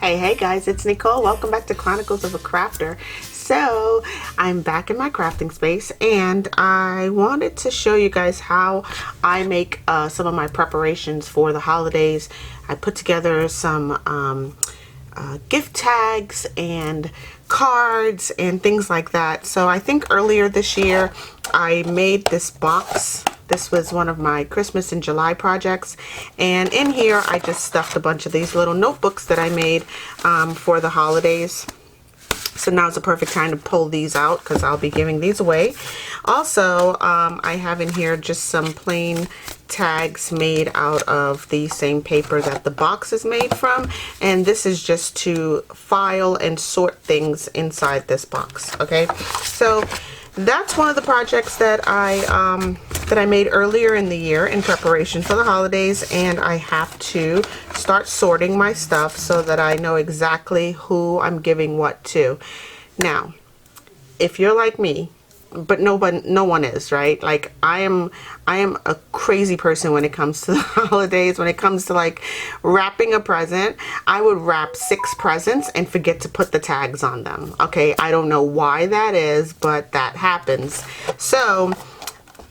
Hey guys, it's Nicole. Welcome back to Chronicles of a Crafter. So I'm back in my crafting space and I wanted to show you guys how I make some of my preparations for the holidays. I put together some gift tags and cards and things like that. So I think earlier this year I made this box. This was one of my Christmas in July projects, and in here I just stuffed a bunch of these little notebooks that I made for the holidays. So now's the perfect time to pull these out because I'll be giving these away. Also, I have in here just some plain tags made out of the same paper that the box is made from, and this is just to file and sort things inside this box. Okay, so that's one of the projects that I made earlier in the year in preparation for the holidays, and I have to start sorting my stuff so that I know exactly who I'm giving what to. Now, if you're like me, but no one is, right? Like I am a crazy person when it comes to the holidays. When it comes to like wrapping a present, I would wrap 6 presents and forget to put the tags on them. Okay, I don't know why that is, but that happens. So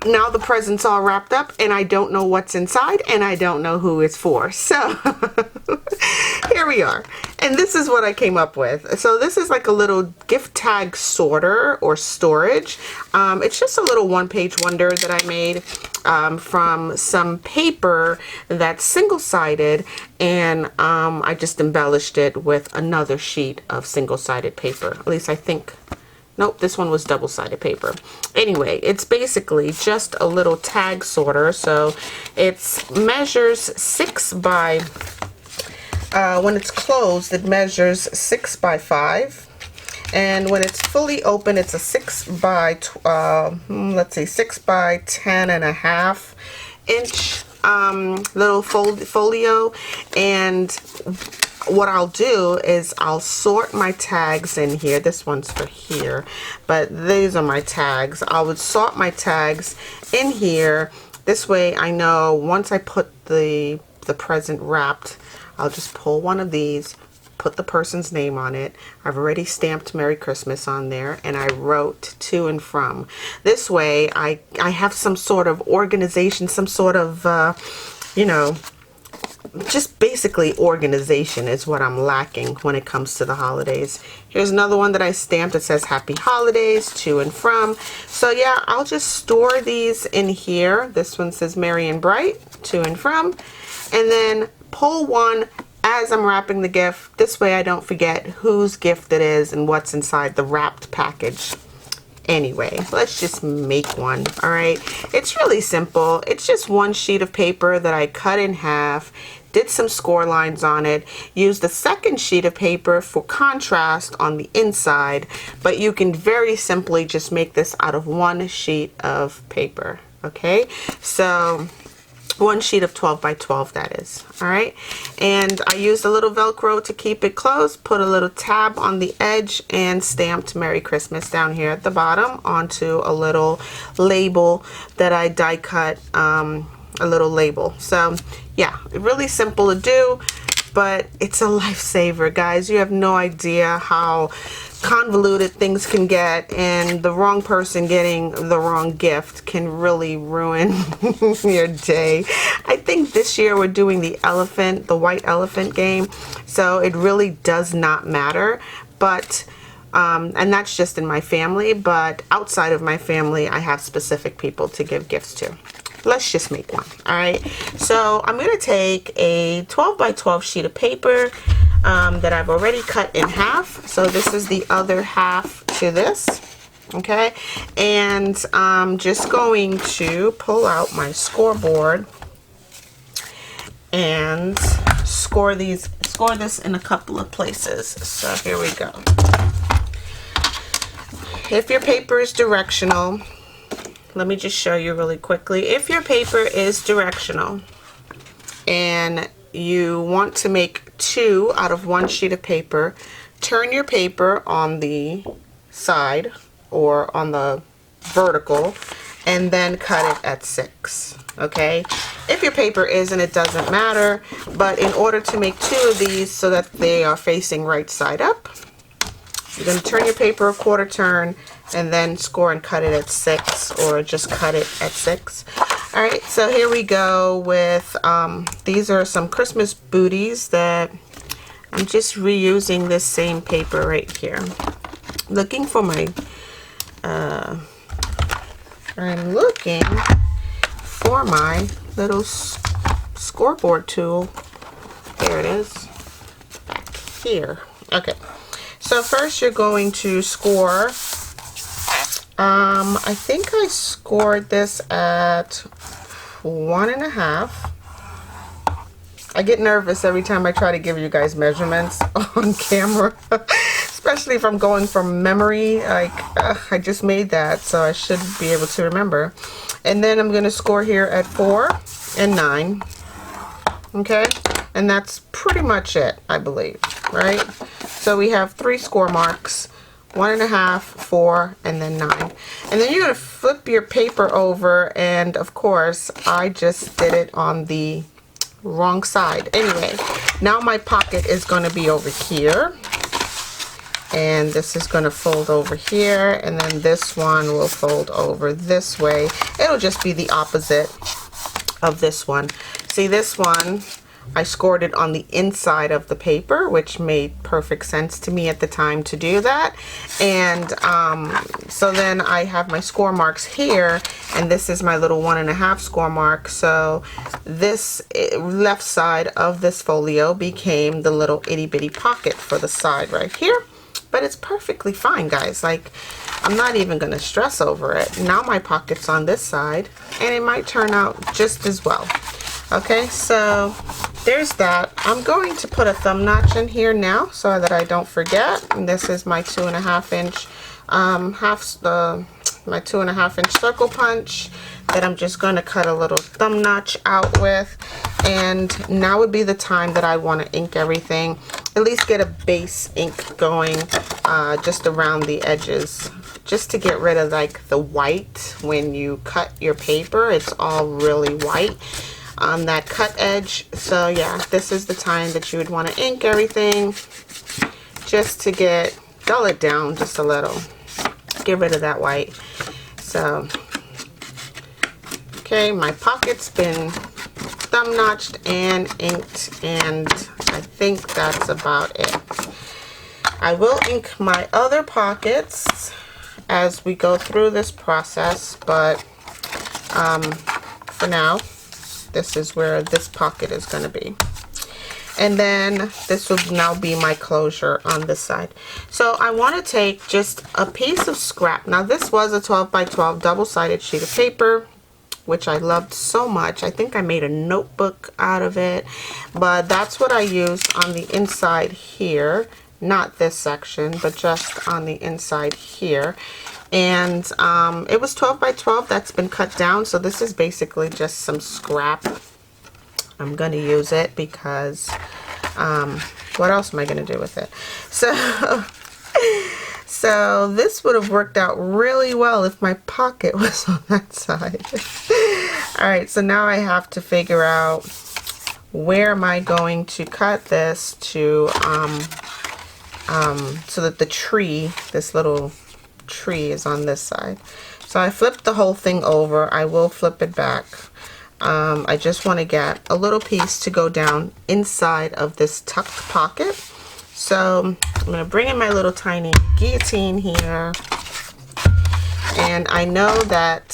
now the present's all wrapped up and I don't know what's inside and I don't know who it's for. So here we are. And this is what I came up with. So this is like a little gift tag sorter or storage. It's just a little one-page wonder that I made from some paper that's single-sided, and I just embellished it with another sheet of single-sided paper. At least I think. Nope, this one was double-sided paper. Anyway, it's basically just a little tag sorter. So it measures 6 by, when it's closed, it measures 6 by 5. And when it's fully open, it's a 6 by, let's see, 6 by 10.5 inch little folio. And what I'll do is I'll sort my tags in here. This one's for here, but these are my tags. I would sort my tags in here. This way I know once I put the present wrapped, I'll just pull one of these, put the person's name on it. I've already stamped Merry Christmas on there, and I wrote to and from. This way I have some sort of organization, some sort of, you know, just basically organization is what I'm lacking when it comes to the holidays. Here's another one that I stamped. It says Happy Holidays, to and from. So yeah, I'll just store these in here. This one says Merry and Bright, to and from. And then pull one as I'm wrapping the gift. This way I don't forget whose gift it is and what's inside the wrapped package. Anyway, let's just make one. All right, it's really simple. It's just one sheet of paper that I cut in half, did some score lines on it, used the second sheet of paper for contrast on the inside, but you can very simply just make this out of one sheet of paper. Okay, so one sheet of 12 by 12, that is. All right, and I used a little Velcro to keep it closed, put a little tab on the edge, and stamped Merry Christmas down here at the bottom onto a little label that I die cut, a little label. So yeah, really simple to do, but it's a lifesaver, guys. You have no idea how convoluted things can get, and the wrong person getting the wrong gift can really ruin your day. I think this year we're doing the white elephant game, so it really does not matter. But and that's just in my family, but outside of my family I have specific people to give gifts to. Let's just make one. All right, so I'm going to take a 12 by 12 sheet of paper that I've already cut in half. So this is the other half to this. Okay, and I'm just going to pull out my scoreboard and score this in a couple of places. So here we go. If your paper is directional, let me just show you really quickly. If your paper is directional and you want to make 2 out of 1 sheet of paper, turn your paper on the side or on the vertical and then cut it at 6. Okay, if your paper isn't, it doesn't matter, but in order to make 2 of these so that they are facing right side up, you're going to turn your paper a quarter turn and then score and cut it at 6, or just cut it at 6. All right, so here we go with these are some Christmas booties that I'm just reusing this same paper right here. Looking for my I'm looking for my little scoreboard tool. There it is. Here. Okay. So first you're going to score. I think I scored this at 1.5. I get nervous every time I try to give you guys measurements on camera, especially if I'm going from memory. Like, I just made that, so I should be able to remember. And then I'm going to score here at 4 and 9. Okay, and that's pretty much it, I believe, right? So we have 3 score marks: 1.5, 4, and then 9. And then you're going to flip your paper over, and of course, I just did it on the wrong side. Anyway, now my pocket is going to be over here, and this is going to fold over here, and then this one will fold over this way. It'll just be the opposite of this one. See, this one I scored it on the inside of the paper, which made perfect sense to me at the time to do that. And so then I have my score marks here, and this is my little 1.5 score mark. So this left side of this folio became the little itty bitty pocket for the side right here. But it's perfectly fine, guys. Like, I'm not even going to stress over it. Now my pocket's on this side, and it might turn out just as well. Okay, so there's that. I'm going to put a thumb notch in here now so that I don't forget. And this is my 2.5 inch my 2.5 inch circle punch that I'm just going to cut a little thumb notch out with. And now would be the time that I want to ink everything. At least get a base ink going just around the edges, just to get rid of like the white. When you cut your paper, it's all really white on that cut edge. So yeah, this is the time that you would want to ink everything, just to dull it down just a little, get rid of that white. So okay, my pocket's been thumb notched and inked, and I think that's about it. I will ink my other pockets as we go through this process, but for now, this is where this pocket is going to be. And then this will now be my closure on this side. So I want to take just a piece of scrap. Now this was a 12 by 12 double-sided sheet of paper, which I loved so much. I think I made a notebook out of it, but that's what I used on the inside here. Not this section, but just on the inside here. And it was 12 by 12 that's been cut down, so this is basically just some scrap. I'm going to use it because what else am I going to do with it? So this would have worked out really well if my pocket was on that side. Alright, so now I have to figure out where am I going to cut this to so that the tree, this little tree, is on this side. So I flipped the whole thing over. I will flip it back. I just want to get a little piece to go down inside of this tucked pocket. So I'm going to bring in my little tiny guillotine here, and I know that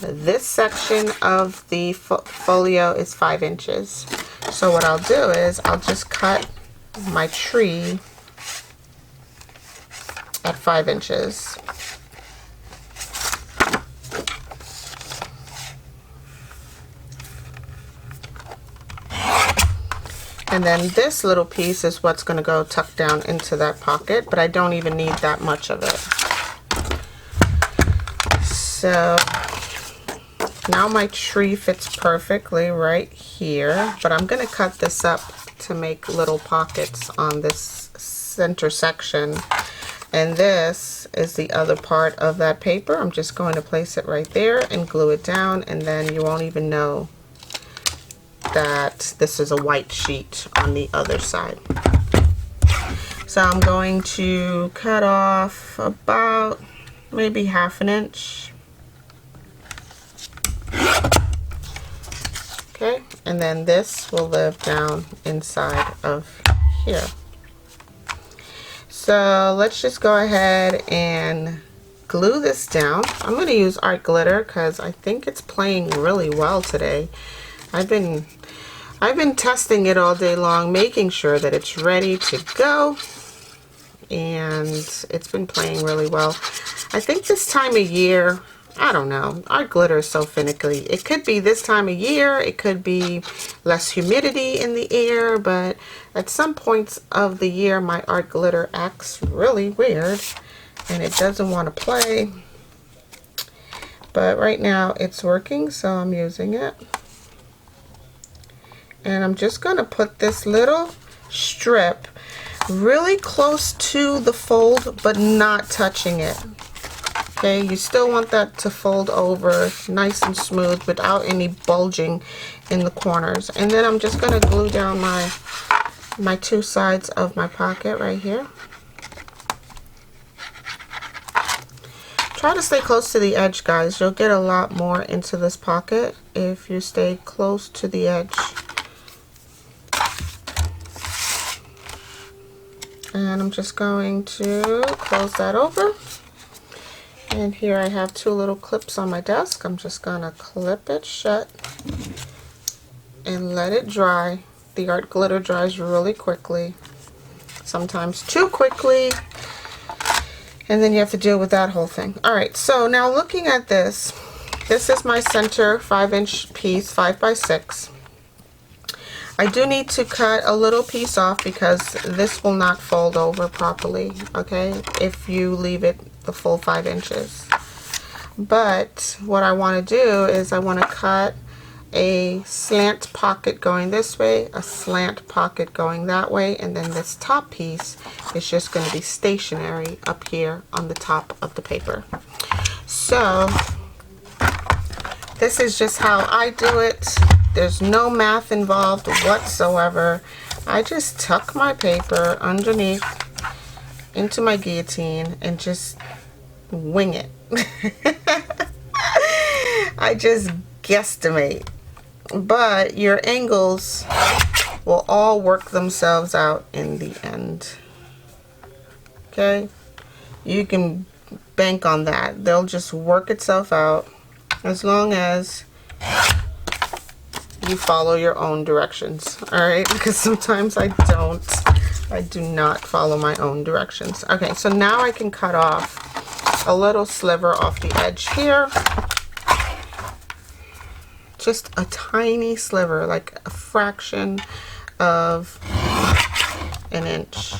this section of the folio is 5 inches. So what I'll do is I'll just cut my tree at 5 inches. And then this little piece is what's going to go tucked down into that pocket, but I don't even need that much of it. So now my tree fits perfectly right here, but I'm going to cut this up to make little pockets on this center section. And this is the other part of that paper. I'm just going to place it right there and glue it down, and then you won't even know that this is a white sheet on the other side. So I'm going to cut off about maybe 1/2 inch. Okay, and then this will live down inside of here. So let's just go ahead and glue this down. I'm going to use art glitter because I think it's playing really well today. I've been testing it all day long, making sure that it's ready to go, and it's been playing really well. I think this time of year, I don't know, art glitter is so finicky. It could be this time of year, it could be less humidity in the air, but at some points of the year my art glitter acts really weird and it doesn't want to play. But right now it's working, so I'm using it. And I'm just going to put this little strip really close to the fold, but not touching it. Okay, you still want that to fold over nice and smooth without any bulging in the corners. And then I'm just going to glue down my two sides of my pocket right here. Try to stay close to the edge, guys. You'll get a lot more into this pocket if you stay close to the edge. And I'm just going to close that over. And here I have two little clips on my desk. I'm just going to clip it shut and let it dry. The art glitter dries really quickly, sometimes too quickly, and then you have to deal with that whole thing. Alright, so now looking at this, this is my center 5-inch piece, 5 by 6. I do need to cut a little piece off because this will not fold over properly, okay, if you leave it the full 5 inches. But what I want to do is I want to cut a slant pocket going this way, a slant pocket going that way, and then this top piece is just going to be stationary up here on the top of the paper. So this is just how I do it. There's no math involved whatsoever. I just tuck my paper underneath into my guillotine and just wing it. I just guesstimate. But your angles will all work themselves out in the end. Okay? You can bank on that. They'll just work itself out as long as you follow your own directions. Alright? Because sometimes I do not follow my own directions. Okay, so now I can cut off a little sliver off the edge here. Just a tiny sliver, like a fraction of an inch,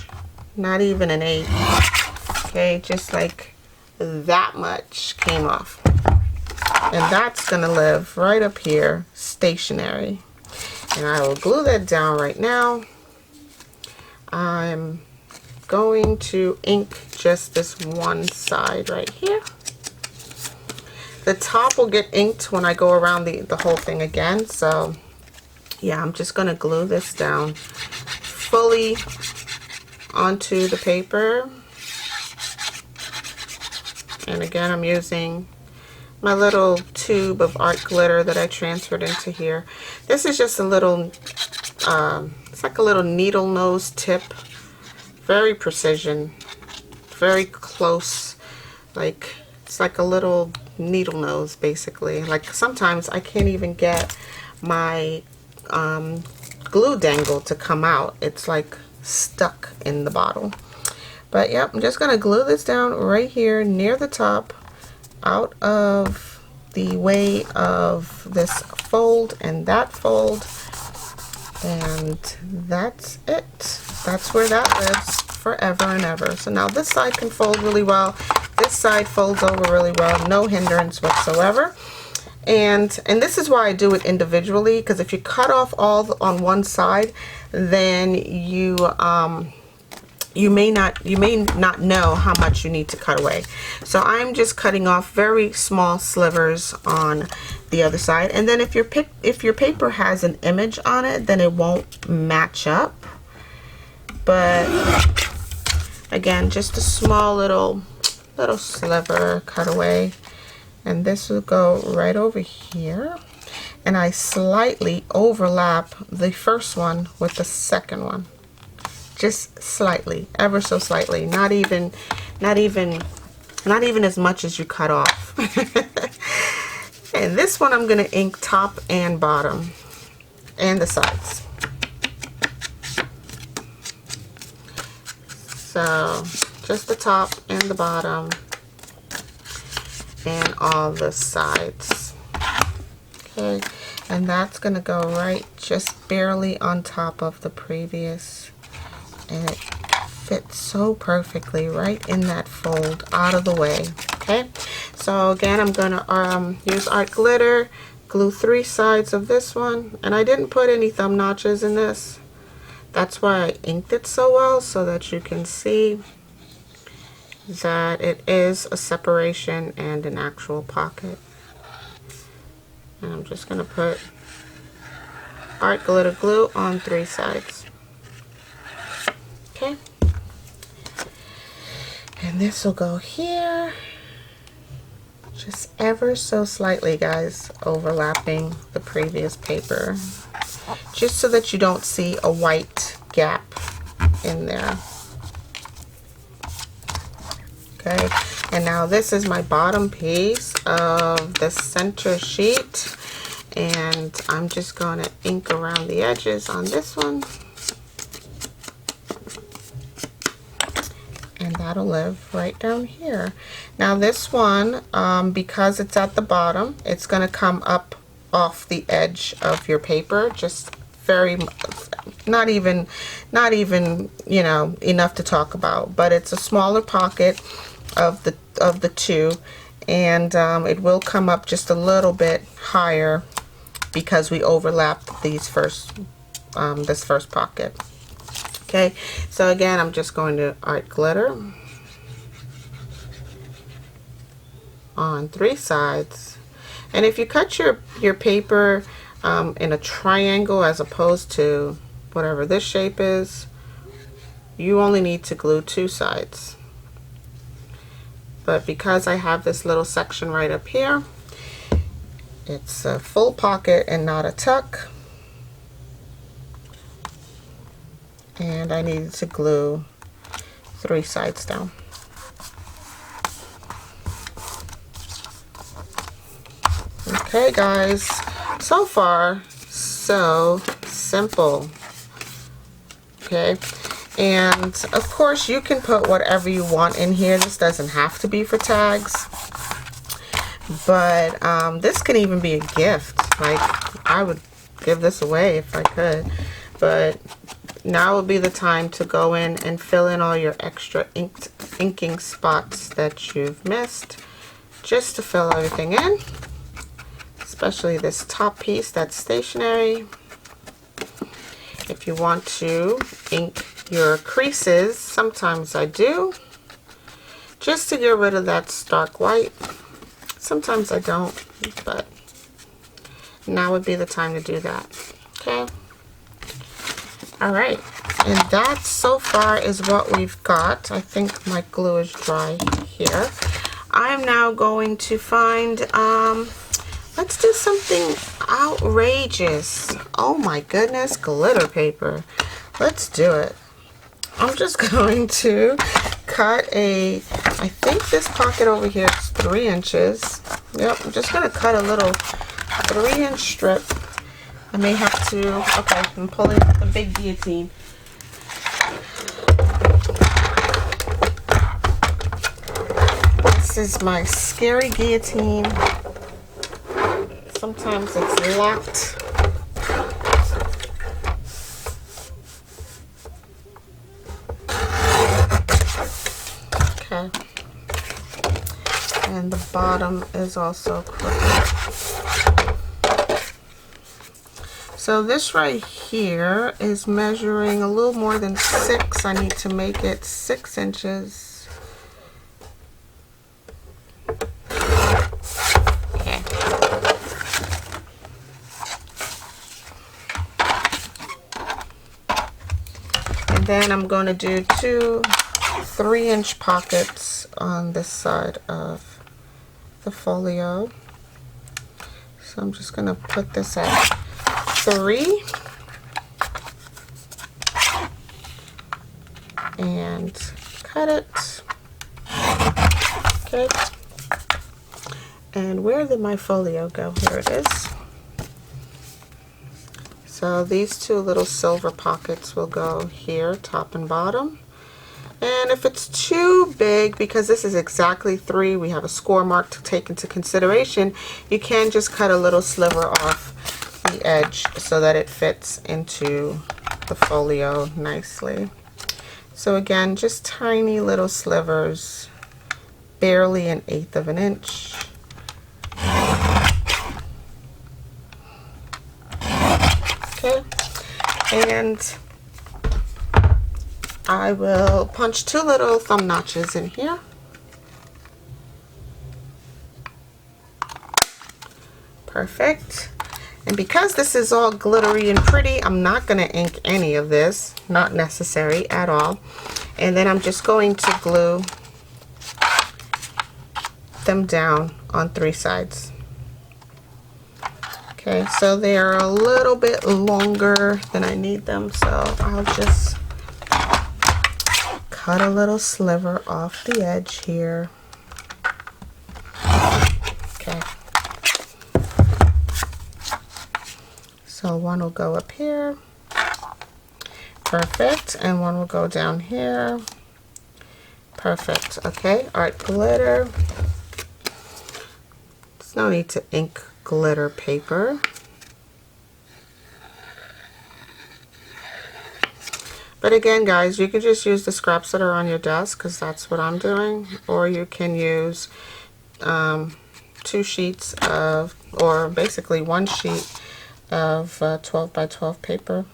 not even an eighth. Okay, just like that much came off. And that's gonna live right up here, stationary. And I will glue that down right now. I'm going to ink just this one side right here. The top will get inked when I go around the whole thing again. So yeah, I'm just going to glue this down fully onto the paper. And again, I'm using my little tube of art glitter that I transferred into here. This is just a little, it's like a little needle nose tip. Very precision, very close, like it's like a little needle nose basically. Like sometimes I can't even get my glue dangle to come out. It's like stuck in the bottle. But yep, I'm just gonna glue this down right here near the top, out of the way of this fold and that fold, and that's it. That's where that lives forever and ever. So now this side can fold really well. This side folds over really well, no hindrance whatsoever. And this is why I do it individually, because if you cut off all on one side, then you you may not know how much you need to cut away. So I'm just cutting off very small slivers on the other side, and then if your paper has an image on it, then it won't match up. But again, just a small little sliver cutaway, and this will go right over here, and I slightly overlap the first one with the second one, just slightly, ever so slightly, not even as much as you cut off. And this one I'm going to ink top and bottom and the sides. So just the top and the bottom and all the sides. Okay, and that's going to go right just barely on top of the previous, and it fits so perfectly right in that fold out of the way. Okay, so again, I'm going to use art glitter, glue 3 sides of this one, and I didn't put any thumb notches in this. That's why I inked it so well, so that you can see that it is a separation and an actual pocket. And I'm just going to put art glitter glue on 3 sides. Okay. And this will go here, just ever so slightly, guys, overlapping the previous paper, just so that you don't see a white gap in there. Okay, and now this is my bottom piece of the center sheet, and I'm just going to ink around the edges on this one, and that'll live right down here. Now this one, because it's at the bottom, it's going to come up off the edge of your paper, just very, not even you know, enough to talk about, but it's a smaller pocket of the two, and it will come up just a little bit higher because we overlapped these this first pocket. Okay, so again, I'm just going to art glitter on 3 sides, and if you cut your paper in a triangle as opposed to whatever this shape is, you only need to glue 2 sides. But because I have this little section right up here, it's a full pocket and not a tuck, and I needed to glue 3 sides down. Okay guys, so far so simple. Okay, and of course you can put whatever you want in here. This doesn't have to be for tags, but this can even be a gift. Like, I would give this away if I could, but now would be the time to go in and fill in all your extra inking spots that you've missed, just to fill everything in, especially this top piece that's stationary. If you want to ink your creases, sometimes I do, just to get rid of that stark white. Sometimes I don't, but now would be the time to do that. Okay. Alright, and that so far is what we've got. I think my glue is dry here. I'm now going to find, let's do something outrageous. Oh my goodness, glitter paper. Let's do it. I'm just going to cut I think this pocket over here is 3 inches. Yep, I'm just going to cut a little 3-inch strip. I may have to, okay, I'm pulling the big guillotine. This is my scary guillotine. Sometimes it's locked. Okay. And the bottom is also crooked. So this right here is measuring a little more than 6. I need to make it 6 inches. Okay. And then I'm going to do 2 3-inch pockets on this side of the folio. So I'm just going to put this at 3 and cut it. Okay. And where did my folio go? Here it is. So these 2 little silver pockets will go here, top and bottom. And if it's too big, because this is exactly 3, we have a score mark to take into consideration, you can just cut a little sliver off the edge so that it fits into the folio nicely. So again, just tiny little slivers, barely 1/8 of an inch. Okay, and I will punch 2 little thumb notches in here. Perfect. And because this is all glittery and pretty, I'm not going to ink any of this. Not necessary at all. And then I'm just going to glue them down on 3 sides. Okay, so they are a little bit longer than I need them, so I'll just cut a little sliver off the edge here. Okay. So one will go up here. Perfect. And one will go down here. Perfect. Okay. Art glitter. There's no need to ink glitter paper. But again, guys, you can just use the scraps that are on your desk, because that's what I'm doing. Or you can use 2 sheets of, or basically 1 sheet of 12 by 12 paper.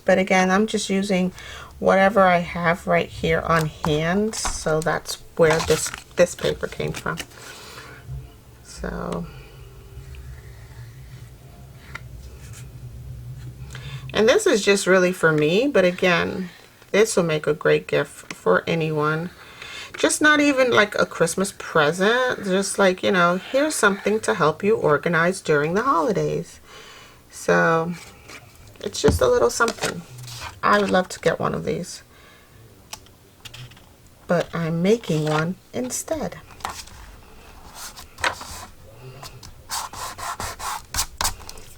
But again, I'm just using whatever I have right here on hand. So that's where this paper came from. So, and this is just really for me, but again, this will make a great gift for anyone. Just not even like a Christmas present, just like, you know, here's something to help you organize during the holidays. So it's just a little something. I would love to get one of these, but I'm making one instead.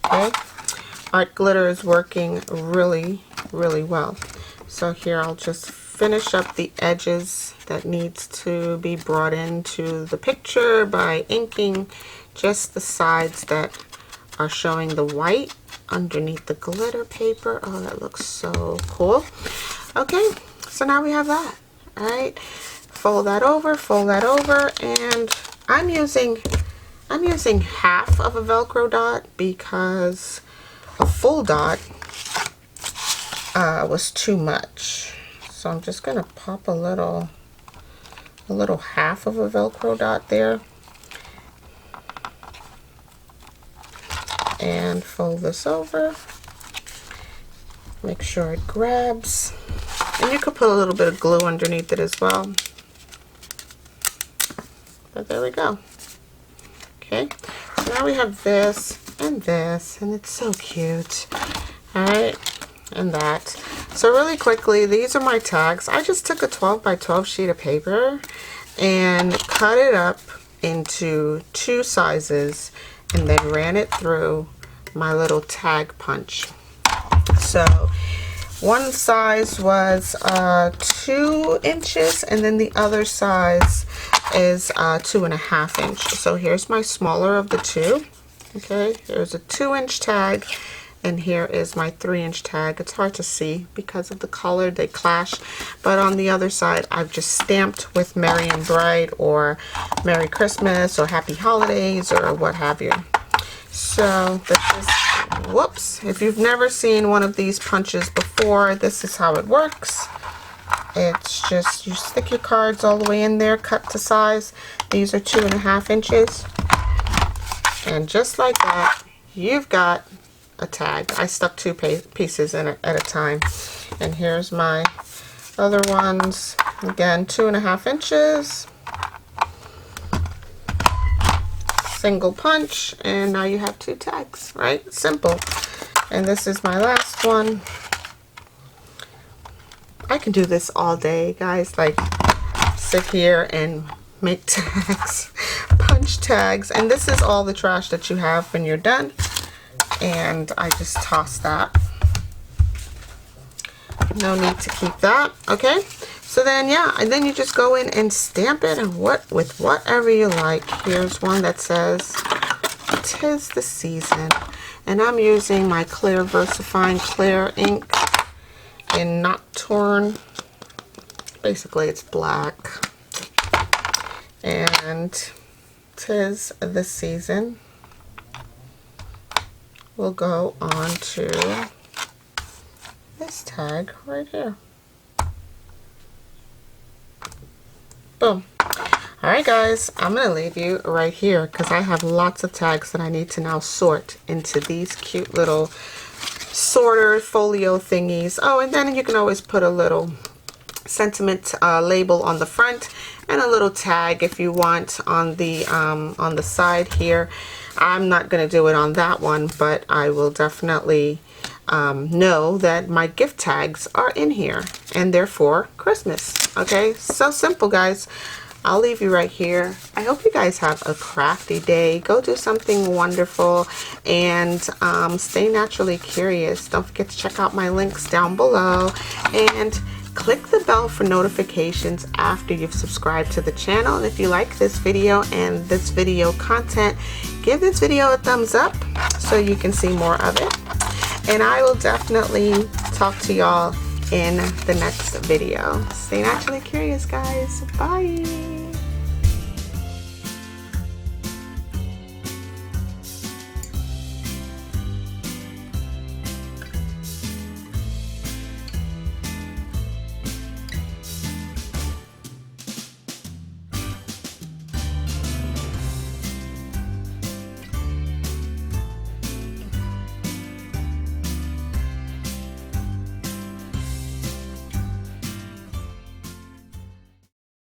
Okay. Art glitter is working really, really well. So here I'll just finish up the edges that needs to be brought into the picture by inking just the sides that are showing the white underneath the glitter paper. Oh, that looks so cool. Okay, so now we have that. All right, fold that over, and I'm using half of a Velcro dot because a full dot was too much. So I'm just gonna pop a little half of a Velcro dot there and fold this over. Make sure it grabs, and you could put a little bit of glue underneath it as well. But there we go. Okay, so now we have this, and it's so cute. All right, and that. So really quickly, these are my tags. I just took a 12 by 12 sheet of paper and cut it up into 2 sizes and then ran it through my little tag punch. So one size was 2 inches, and then the other size is 2.5 inch. So here's my smaller of the 2. Okay, here's a 2-inch tag, and here is my 3-inch tag. It's hard to see because of the color, they clash, but on the other side I've just stamped with Merry and Bright or Merry Christmas or Happy Holidays or what have you. So this is whoops, if you've never seen one of these punches before, this is how it works. It's just, you stick your cards all the way in there, cut to size. These are 2.5 inches. And just like that, you've got a tag. I stuck 2 pieces in it at a time. And here's my other ones. Again, 2.5 inches. Single punch. And now you have 2 tags, right? Simple. And this is my last one. I can do this all day, guys. Like, sit here and make tags, punch tags. And this is all the trash that you have when you're done. And I just toss that. No need to keep that. Okay, so then yeah, and then you just go in and stamp it and with whatever you like. Here's one that says 'tis the season, and I'm using my clear VersaFine clear ink in Not Torn. Basically it's black, and 'tis the season will go on to this tag right here. Boom. Alright guys, I'm going to leave you right here because I have lots of tags that I need to now sort into these cute little sorter folio thingies. Oh, and then you can always put a little sentiment label on the front and a little tag if you want on the side here. I'm not going to do it on that one, but I will definitely know that my gift tags are in here and they're for Christmas. Okay, so simple guys. I'll leave you right here. I hope you guys have a crafty day. Go do something wonderful and stay naturally curious. Don't forget to check out my links down below and click the bell for notifications after you've subscribed to the channel. And if you like this video and this video content, give this video a thumbs up so you can see more of it. And I will definitely talk to y'all in the next video. Stay naturally curious, guys. Bye.